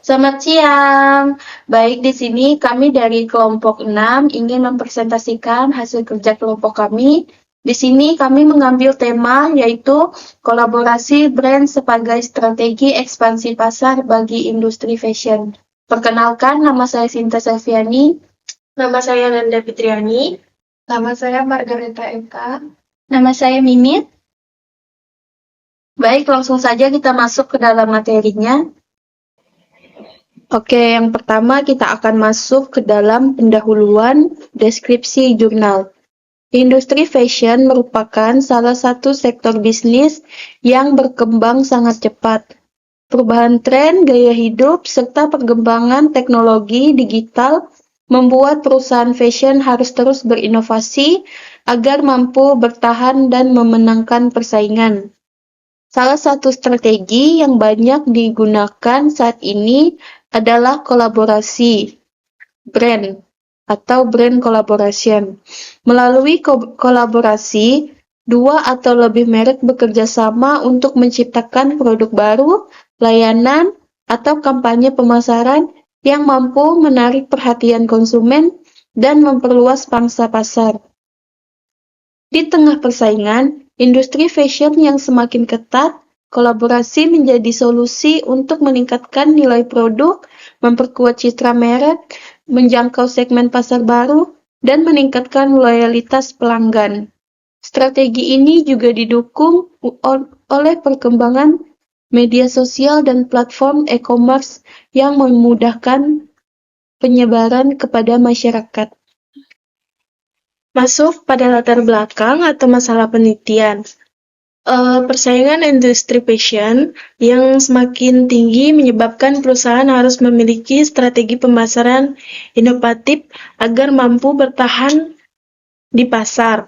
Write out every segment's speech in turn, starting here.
Selamat siang. Baik, di sini kami dari kelompok 6 ingin mempresentasikan hasil kerja kelompok kami. Di sini kami mengambil tema yaitu kolaborasi brand sebagai strategi ekspansi pasar bagi industri fashion. Perkenalkan, nama saya Sinta Selviani. Nama saya Nanda Fitriani. Nama saya Margareta Eka. Nama saya Mimit. Baik, langsung saja kita masuk ke dalam materinya. Oke, yang pertama kita akan masuk ke dalam pendahuluan deskripsi jurnal. Industri fashion merupakan salah satu sektor bisnis yang berkembang sangat cepat. Perubahan tren, gaya hidup, serta perkembangan teknologi digital membuat perusahaan fashion harus terus berinovasi agar mampu bertahan dan memenangkan persaingan. Salah satu strategi yang banyak digunakan saat ini adalah kolaborasi brand atau brand collaboration. Melalui kolaborasi, dua atau lebih merek bekerja sama untuk menciptakan produk baru, layanan, atau kampanye pemasaran yang mampu menarik perhatian konsumen dan memperluas pangsa pasar. Di tengah persaingan industri fashion yang semakin ketat, kolaborasi menjadi solusi untuk meningkatkan nilai produk, memperkuat citra merek, menjangkau segmen pasar baru, dan meningkatkan loyalitas pelanggan. Strategi ini juga didukung oleh perkembangan media sosial dan platform e-commerce yang memudahkan penyebaran kepada masyarakat. Masuk pada latar belakang atau masalah penelitian. Persaingan industri fashion yang semakin tinggi menyebabkan perusahaan harus memiliki strategi pemasaran inovatif agar mampu bertahan di pasar.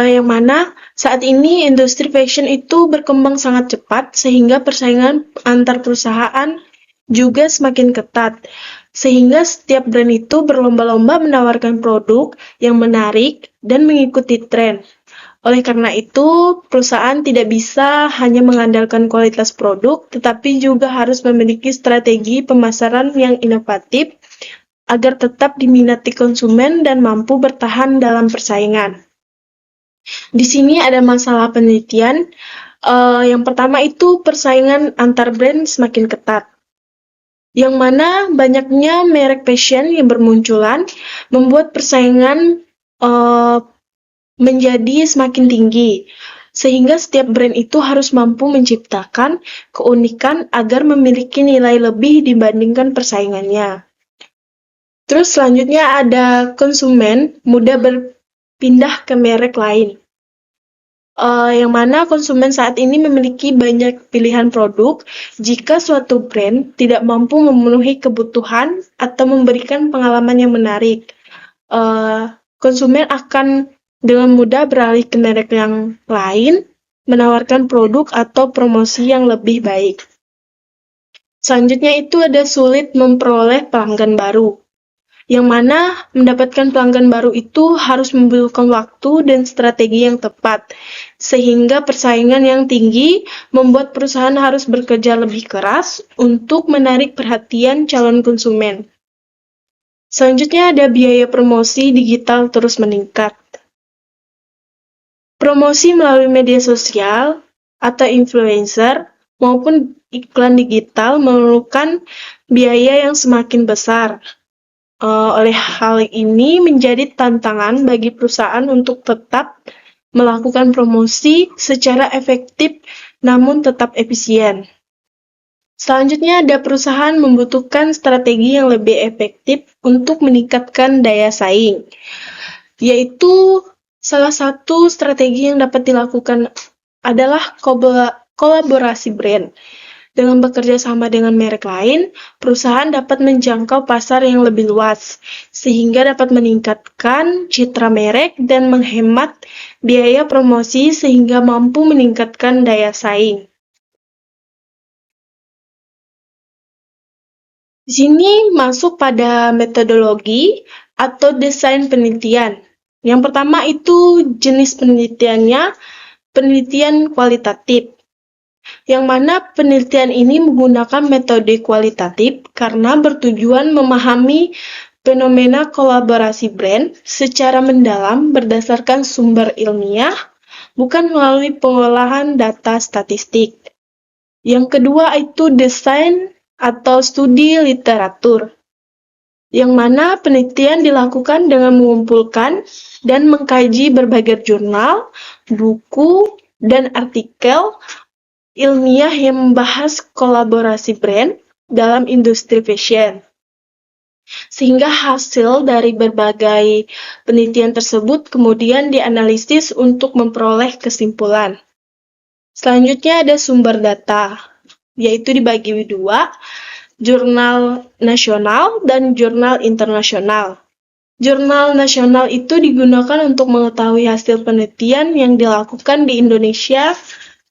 Yang mana saat ini industri fashion itu berkembang sangat cepat sehingga persaingan antar perusahaan juga semakin ketat. Sehingga setiap brand itu berlomba-lomba menawarkan produk yang menarik dan mengikuti tren. Oleh karena itu, perusahaan tidak bisa hanya mengandalkan kualitas produk, tetapi juga harus memiliki strategi pemasaran yang inovatif agar tetap diminati konsumen dan mampu bertahan dalam persaingan. Di sini ada masalah penelitian. Yang pertama itu persaingan antar brand semakin ketat. Yang mana banyaknya merek fashion yang bermunculan membuat persaingan menjadi semakin tinggi, sehingga setiap brand itu harus mampu menciptakan keunikan agar memiliki nilai lebih dibandingkan persaingannya. Terus selanjutnya ada konsumen mudah berpindah ke merek lain. Yang mana konsumen saat ini memiliki banyak pilihan produk jika suatu brand tidak mampu memenuhi kebutuhan atau memberikan pengalaman yang menarik. Konsumen akan dengan mudah beralih ke merek yang lain, menawarkan produk atau promosi yang lebih baik. Selanjutnya itu ada sulit memperoleh pelanggan baru, yang mana mendapatkan pelanggan baru itu harus membutuhkan waktu dan strategi yang tepat, sehingga persaingan yang tinggi membuat perusahaan harus bekerja lebih keras untuk menarik perhatian calon konsumen. Selanjutnya ada biaya promosi digital terus meningkat. Promosi melalui media sosial atau influencer maupun iklan digital memerlukan biaya yang semakin besar. Oleh hal ini menjadi tantangan bagi perusahaan untuk tetap melakukan promosi secara efektif namun tetap efisien. Selanjutnya ada perusahaan membutuhkan strategi yang lebih efektif untuk meningkatkan daya saing, yaitu salah satu strategi yang dapat dilakukan adalah kolaborasi brand. Dengan bekerja sama dengan merek lain, perusahaan dapat menjangkau pasar yang lebih luas, sehingga dapat meningkatkan citra merek dan menghemat biaya promosi sehingga mampu meningkatkan daya saing. Di sini masuk pada metodologi atau desain penelitian. Yang pertama itu jenis penelitiannya, penelitian kualitatif. yang mana penelitian ini menggunakan metode kualitatif karena bertujuan memahami fenomena kolaborasi brand secara mendalam berdasarkan sumber ilmiah, bukan melalui pengolahan data statistik. Yang kedua itu desain atau studi literatur, yang mana penelitian dilakukan dengan mengumpulkan dan mengkaji berbagai jurnal, buku, dan artikel ilmiah yang membahas kolaborasi brand dalam industri fashion. Sehingga hasil dari berbagai penelitian tersebut kemudian dianalisis untuk memperoleh kesimpulan. Selanjutnya ada sumber data, yaitu dibagi dua, jurnal nasional dan jurnal internasional. Jurnal nasional itu digunakan untuk mengetahui hasil penelitian yang dilakukan di Indonesia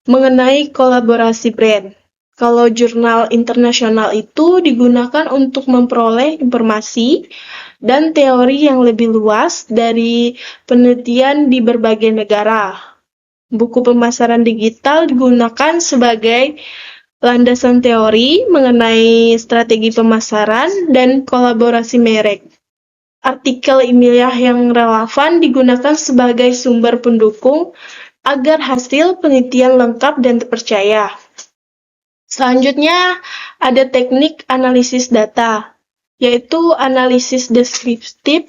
mengenai kolaborasi brand. Kalau jurnal internasional itu digunakan untuk memperoleh informasi dan teori yang lebih luas dari penelitian di berbagai negara. Buku pemasaran digital digunakan sebagai landasan teori mengenai strategi pemasaran dan kolaborasi merek. Artikel ilmiah yang relevan digunakan sebagai sumber pendukung agar hasil penelitian lengkap dan terpercaya. Selanjutnya, ada teknik analisis data, yaitu analisis deskriptif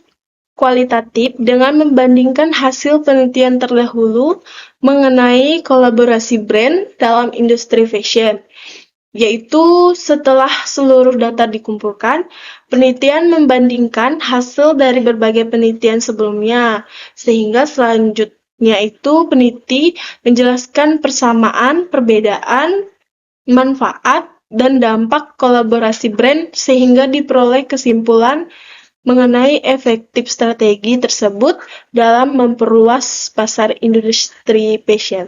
kualitatif dengan membandingkan hasil penelitian terdahulu mengenai kolaborasi brand dalam industri fashion. Yaitu setelah seluruh data dikumpulkan, penelitian membandingkan hasil dari berbagai penelitian sebelumnya, sehingga selanjutnya itu peneliti menjelaskan persamaan, perbedaan, manfaat, dan dampak kolaborasi brand sehingga diperoleh kesimpulan mengenai efektif strategi tersebut dalam memperluas pasar industri fashion.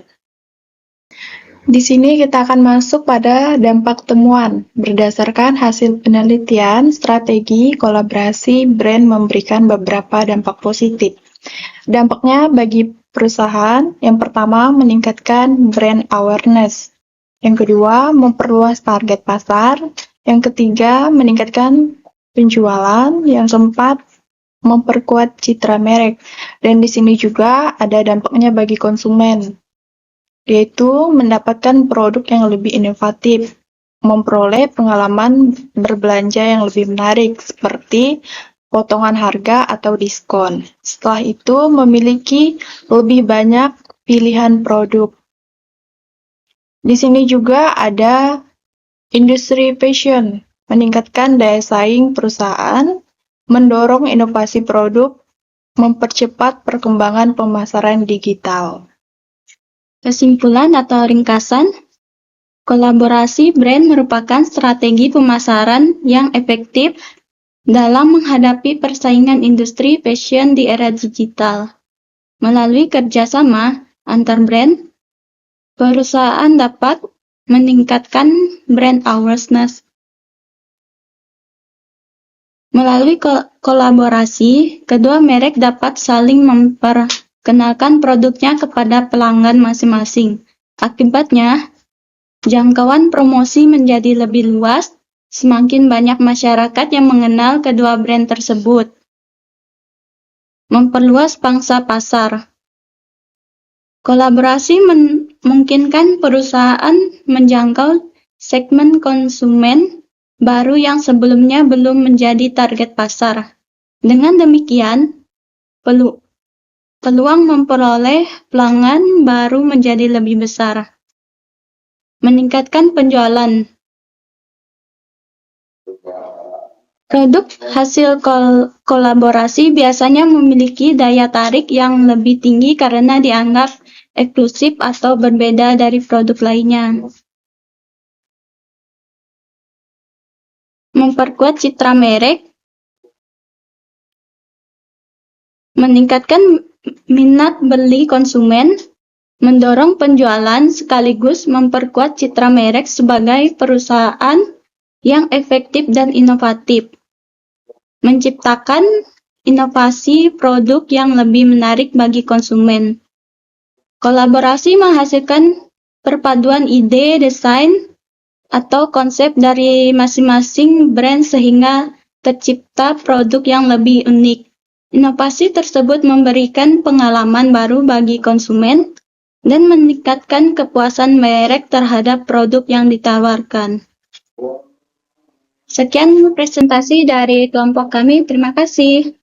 Di sini kita akan masuk pada dampak temuan. Berdasarkan hasil penelitian, strategi kolaborasi brand memberikan beberapa dampak positif. Dampaknya bagi perusahaan, yang pertama meningkatkan brand awareness. Yang kedua, memperluas target pasar. Yang ketiga, meningkatkan penjualan. Yang keempat, memperkuat citra merek. Dan di sini juga ada dampaknya bagi konsumen, yaitu mendapatkan produk yang lebih inovatif, memperoleh pengalaman berbelanja yang lebih menarik, seperti potongan harga atau diskon. Setelah itu, memiliki lebih banyak pilihan produk. Di sini juga ada industri fashion, meningkatkan daya saing perusahaan, mendorong inovasi produk, mempercepat perkembangan pemasaran digital. Kesimpulan atau ringkasan, kolaborasi brand merupakan strategi pemasaran yang efektif dalam menghadapi persaingan industri fashion di era digital. Melalui kerjasama antar brand, perusahaan dapat meningkatkan brand awareness. Melalui kolaborasi, kedua merek dapat saling memperkenalkan produknya kepada pelanggan masing-masing. Akibatnya, jangkauan promosi menjadi lebih luas, semakin banyak masyarakat yang mengenal kedua brand tersebut. Memperluas pangsa pasar. Kolaborasi memungkinkan perusahaan menjangkau segmen konsumen baru yang sebelumnya belum menjadi target pasar. Dengan demikian, peluang memperoleh pelanggan baru menjadi lebih besar. Meningkatkan penjualan. Produk hasil kolaborasi biasanya memiliki daya tarik yang lebih tinggi karena dianggap eksklusif atau berbeda dari produk lainnya. Memperkuat citra merek, meningkatkan minat beli konsumen, mendorong penjualan sekaligus memperkuat citra merek sebagai perusahaan yang efektif dan inovatif. Menciptakan inovasi produk yang lebih menarik bagi konsumen. Kolaborasi menghasilkan perpaduan ide, desain, atau konsep dari masing-masing brand sehingga tercipta produk yang lebih unik. Inovasi tersebut memberikan pengalaman baru bagi konsumen dan meningkatkan kepuasan merek terhadap produk yang ditawarkan. Sekian presentasi dari kelompok kami. Terima kasih.